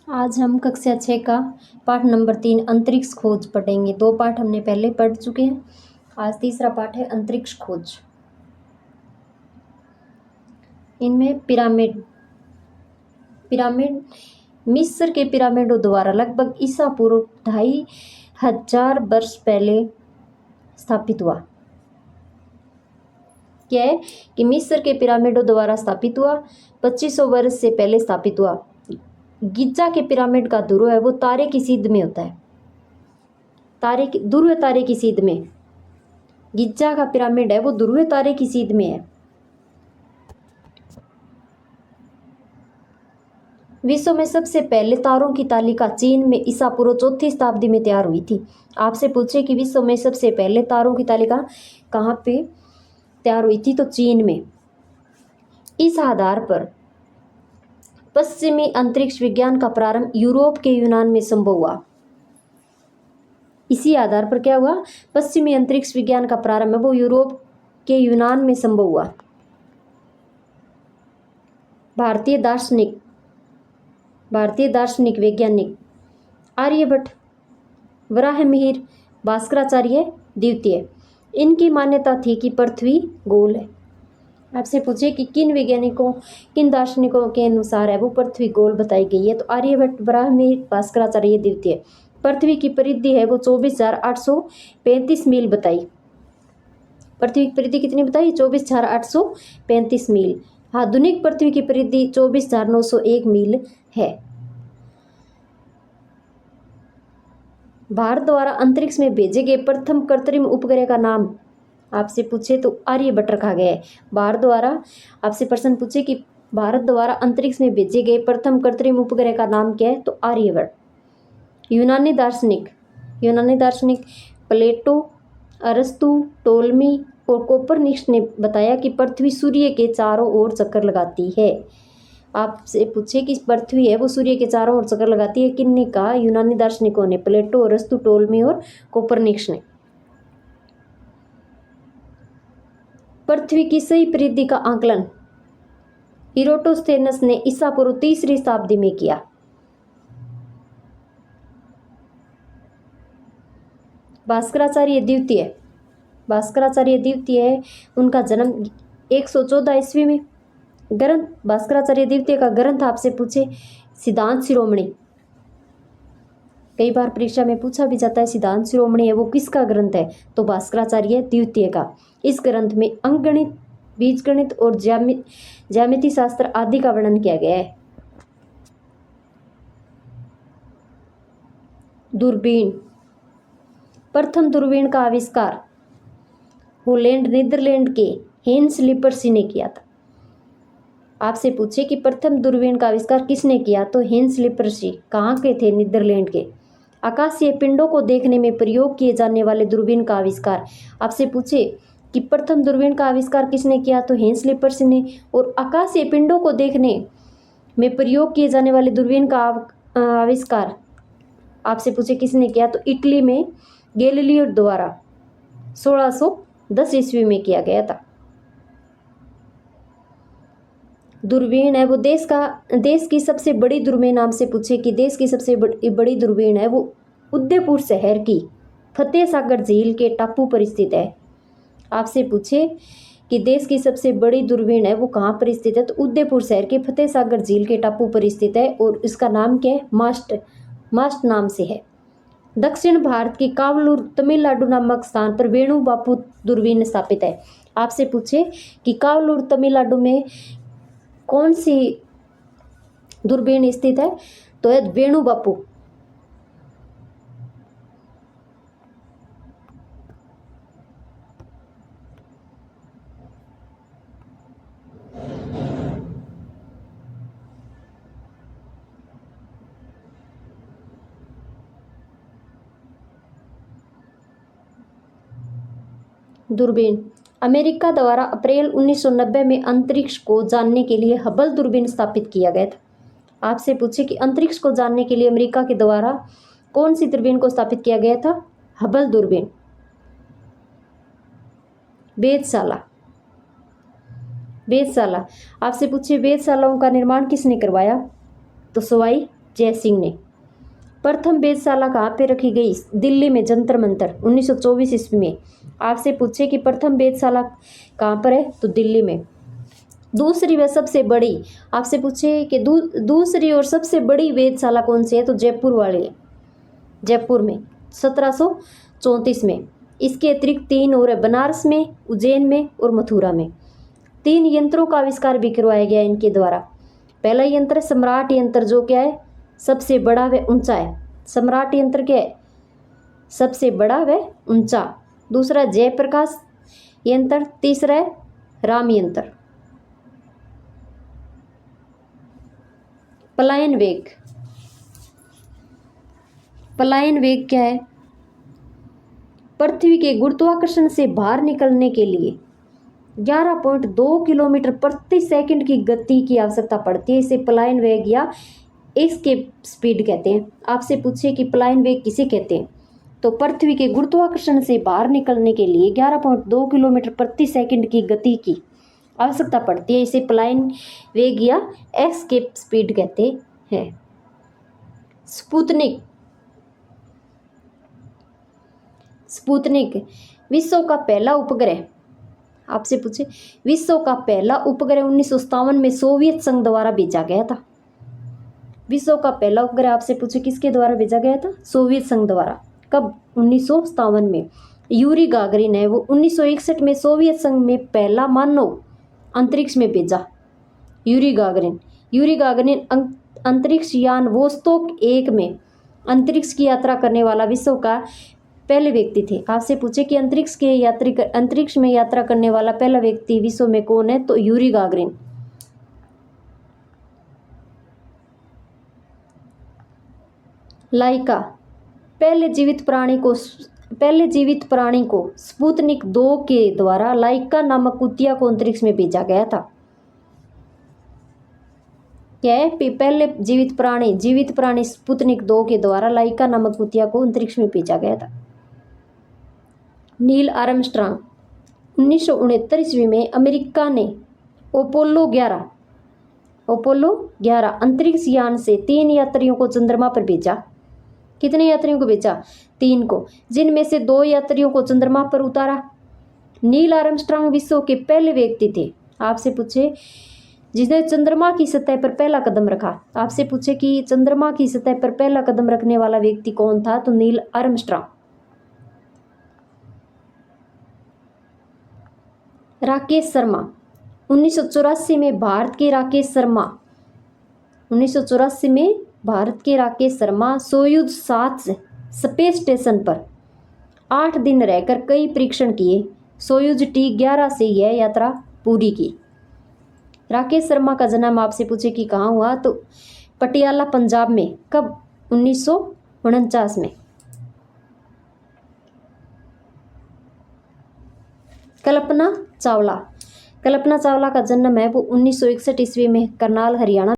आज हम कक्षा 6 का पाठ नंबर 3 अंतरिक्ष खोज पढ़ेंगे। 2 पाठ हमने पहले पढ़ चुके हैं। आज तीसरा पाठ है अंतरिक्ष खोज। इनमें पिरामिड मिस्र के पिरामिडों द्वारा लगभग ईसा पूर्व 2500 वर्ष पहले स्थापित हुआ। क्या है कि मिस्र के पिरामिडों द्वारा स्थापित हुआ, 2500 वर्ष से पहले स्थापित हुआ। गिजा के पिरामिड का ध्रुव है वो तारे की सीध में होता है। ध्रुव तारे की सीध में गिजा का पिरामिड है वो ध्रुव तारे की सीध में है। विश्व में सबसे पहले तारों की तालिका चीन में ईसा पूर्व 4वीं शताब्दी में तैयार हुई थी। आपसे पूछे कि विश्व में सबसे पहले तारों की तालिका कहाँ पे तैयार हुई थी, तो चीन में। इस आधार पर पश्चिमी अंतरिक्ष विज्ञान का प्रारंभ यूरोप के यूनान में संभव हुआ। इसी आधार पर क्या हुआ, पश्चिमी अंतरिक्ष विज्ञान का प्रारंभ है वो यूरोप के यूनान में संभव हुआ। भारतीय दार्शनिक वैज्ञानिक आर्यभट्ट, वराहमिहिर, भास्कराचार्य द्वितीय। इनकी मान्यता थी कि पृथ्वी गोल है। आपसे पूछे कि किन दार्शनिकों के अनुसार है वो पृथ्वी गोल बताई गई है, तो आर्यभट्ट, वराहमिहिर, भास्कराचार्य द्वितीय। पृथ्वी की परिधि है वो 24,835 मील बताई। पृथ्वी की परिधि कितनी बताई, 24,835 मील। आधुनिक पृथ्वी की परिधि 24,901 मील है। भारत द्वारा अंतरिक्ष में भेजे गए प्रथम कृत्रिम उपग्रह का नाम आपसे पूछे तो आर्यभट्ट रखा गया है। भारत द्वारा आपसे प्रश्न पूछे कि भारत द्वारा अंतरिक्ष में भेजे गए प्रथम कृत्रिम उपग्रह का नाम क्या है, तो आर्यभट्ट। यूनानी दार्शनिक प्लेटो, अरस्तु, टोलमी और कोपरनिकस ने बताया कि पृथ्वी सूर्य के चारों ओर चक्कर लगाती है। आपसे पूछे कि पृथ्वी है वो सूर्य के चारों ओर चक्कर लगाती है, किनने कहा, यूनानी दार्शनिकों ने, प्लेटो, अरस्तु, टोलमी और कोपरनिकस ने। पृथ्वी की सही परिधि का आकलन इरोटोस्थेनस ने ईसा पूर्व 3री शताब्दी में किया। भास्कराचार्य द्वितीय है, उनका जन्म 114 ईस्वी में। ग्रंथ भास्कराचार्य द्वितीय का ग्रंथ आपसे पूछे सिद्धांत शिरोमणि, कई बार परीक्षा में पूछा भी जाता है सिद्धांत शिरोमणि है वो किसका ग्रंथ है, तो भास्कराचार्य द्वितीय का। इस ग्रंथ में अंकगणित, बीजगणित और ज्यामिति शास्त्र आदि का वर्णन किया गया है। दूरबीन, प्रथम दूरबीन का आविष्कार हॉलैंड नीदरलैंड के हेंस लिपर्सी ने किया था। आपसे पूछे कि प्रथम दूरबीन का आविष्कार किसने किया, तो हेंस लिपर्सी कहाँ के थे, नीदरलैंड के। आकाशीय पिंडों को देखने में प्रयोग किए जाने वाले दूरबीन का आविष्कार, आपसे पूछे कि प्रथम दूरबीन का आविष्कार किसने किया, तो हेंस लिपर्सी ने। और आकाशीय पिंडों को देखने में प्रयोग किए जाने वाले दूरबीन का आविष्कार आपसे पूछे किसने किया, तो इटली में गैलीलियो द्वारा 1610 ईस्वी में किया गया था। दूरबीन है वो देश की सबसे बड़ी दूरबीन, आपसे पूछे कि देश की सबसे बड़ी दूरबीन है वो उदयपुर शहर की फतेह सागर झील के टापू पर स्थित है। आपसे पूछे कि देश की सबसे बड़ी दूरबीन है वो कहाँ पर स्थित है, तो उदयपुर शहर के फतेह सागर झील के टापू पर स्थित है और इसका नाम क्या है, मास्ट नाम से है। दक्षिण भारत की कावलूर तमिलनाडु नामक स्थान पर वेणु बापू दूरबीन स्थापित है। आपसे पूछे कि कावलूर तमिलनाडु में कौन सी दूरबीन स्थित है, तो है वेणु बापू। दूरबीन अमेरिका द्वारा अप्रैल 1990 में अंतरिक्ष को जानने के लिए हबल दूरबीन स्थापित किया गया था। आपसे पूछे कि अंतरिक्ष को जानने के लिए अमेरिका के द्वारा कौन सी दूरबीन को स्थापित किया गया था, हबल दूरबीन। वेधशाला आपसे पूछे वेधशालाओं का निर्माण किसने करवाया, तो सवाई जय सिंह ने। प्रथम वेधशाला कहाँ पे रखी गई? दिल्ली में, जंतर मंतर, 1924 ईस्वी में। आपसे पूछे कि प्रथम वेधशाला कहाँ पर है, तो दिल्ली में। दूसरी व सबसे बड़ी, आपसे पूछे कि दूसरी और सबसे बड़ी वेधशाला कौन सी है, तो जयपुर वाली है, जयपुर में 1734 में। इसके अतिरिक्त 3 और है, बनारस में, उज्जैन में और मथुरा में। 3 यंत्रों का आविष्कार भी करवाया गया इनके द्वारा। पहला यंत्र है सम्राट यंत्र, जो क्या है, सबसे बड़ा व ऊंचा है। सम्राट यंत्र क्या है, सबसे बड़ा व ऊंचा। दूसरा जयप्रकाश यंत्र, तीसरा है राम यंत्र। पलायन वेग, पलायन वेग क्या है, पृथ्वी के गुरुत्वाकर्षण से बाहर निकलने के लिए 11.2 किलोमीटर प्रति सेकंड की गति की आवश्यकता पड़ती है। इसे पलायन वेग या एस्केप स्पीड कहते हैं। आपसे पूछे कि पलायन वेग किसे कहते हैं, तो पृथ्वी के गुरुत्वाकर्षण से बाहर निकलने के लिए 11.2 किलोमीटर प्रति सेकंड की गति की आवश्यकता पड़ती है। इसे पलायन वेग या एस्केप स्पीड कहते हैं। स्पुतनिक, स्पुतनिक विश्व का पहला उपग्रह। आपसे पूछे विश्व का पहला उपग्रह 1957 में सोवियत संघ द्वारा भेजा गया था। विश्व का पहला उपग्रह आपसे पूछे किसके द्वारा भेजा गया था, सोवियत संघ द्वारा। कब, 1957 में। यूरी गागरिन है, वो 1961 में सोवियत संघ में पहला मानव अंतरिक्ष में भेजा। यूरी गागरिन, यूरी गागरिन अंतरिक्ष यान वोस्तोक 1 में अंतरिक्ष की यात्रा करने वाला विश्व का पहले व्यक्ति थे। आपसे पूछे कि अंतरिक्ष में यात्रा करने वाला पहला व्यक्ति विश्व में कौन है, तो यूरी गागरिन। लाइका, पहले जीवित प्राणी को स्पुतनिक 2 के द्वारा लाइका नामक कुतिया को अंतरिक्ष में भेजा गया था। क्या है, पहले जीवित प्राणी स्पुतनिक 2 के द्वारा लाइका नामक कुतिया को अंतरिक्ष में भेजा गया था। नील आर्मस्ट्रांग, 1969 ईस्वी में अमेरिका ने अपोलो 11 अंतरिक्ष यान से 3 यात्रियों को चंद्रमा पर भेजा। कितने यात्रियों को भेजा, 3 को, जिनमें से 2 यात्रियों को चंद्रमा पर उतारा। नील आर्मस्ट्रांग विश्व के पहले व्यक्ति थे। आपसे पूछे जिसने चंद्रमा की सतह पर पहला कदम रखा। आपसे पूछे कि चंद्रमा की सतह पर पहला कदम रखने वाला व्यक्ति कौन था, तो नील आर्मस्ट्रांग। राकेश शर्मा, 1984 में भारत के Rakesh Sharma Soyuz 7 space station पर 8 दिन रहकर कई परीक्षण किए। सोयुज T11 से यह यात्रा पूरी की। राकेश शर्मा का जन्म आपसे पूछे कि कहाँ हुआ, तो पटियाला, पंजाब में। कब, 1949 में। कल्पना चावला का जन्म है वो 1961 ईस्वी में करनाल, हरियाणा